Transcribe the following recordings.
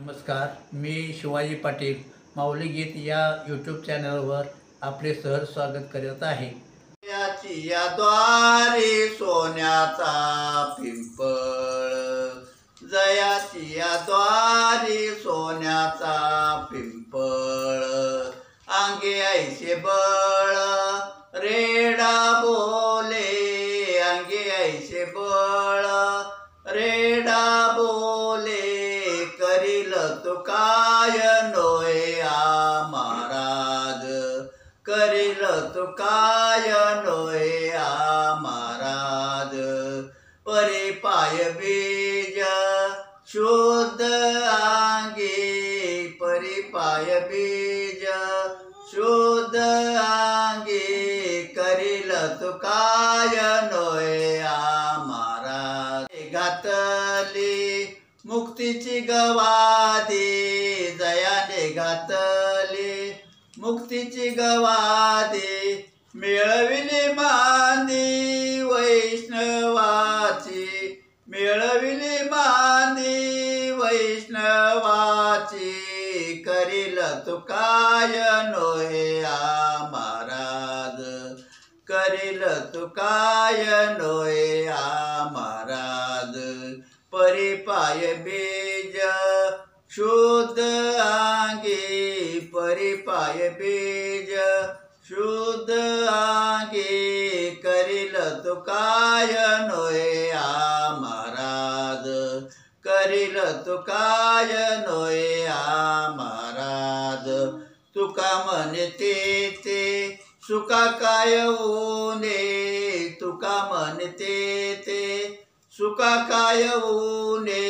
नमस्कार, मी शिवाजी पाटील माऊली गीत या यूट्यूब चॅनलवर आपले सहर्ष स्वागत करत आहे. याची या द्वारी सोन्याचा पिंपळ, जयाची या द्वारी सोन्याचा पिंपळ, अंगे ऐसे बळ रेडा बोले, अंगे ऐसे बळ रेडा बोले, करील तो काय नोया महाराज, करील तो काय नोया महाराज, परी पाय बीज शुद्ध अंगी, परी पाय बीज शुद्ध अंगी, करील तो काय नोया महाराज, घातली मुक्तीची गवादी, जयाने घातली मुक्तीची गवादी, मिळविली मांदी वैष्णवाची, मिळविली मांदी वैष्णवाची, करील तू काय नोया महाराज, करील तू काय नोया महाराज, परी पाय बीज शुद्ध अंगी, परी पाय बीज शुद्ध अंगी, करील तो काय नोया महाराज, करील तो काय नोया महाराज, तुका म्हणते ते सुका काय ऊने, तुका म्हणते ते सुका काय ऊने,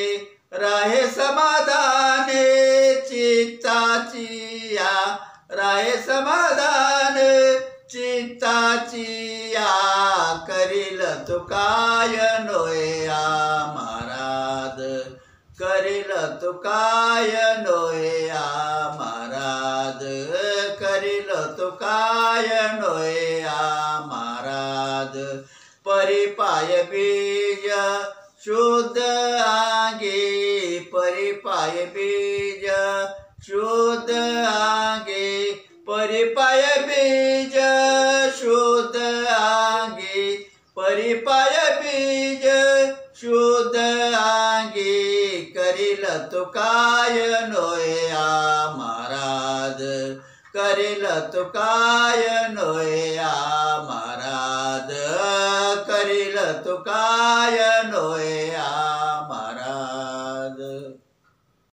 राहे समाधाने चित्ताची या, राहे समाधान चित्ताची या, करील तो काय नोया महाराज, करील तो काय नोया महाराज, करील तो काय नोया महाराज, परी पाय बीज शुद्ध अंगी, परी पाय बीज शुद्ध अंगी, परी पाय बीज शुद्ध अंगी, परी पाय बीज शुद्ध अंगी, करील तो काय नोया महाराज, करील तो काय नोया महाराज, करील तो काय नोया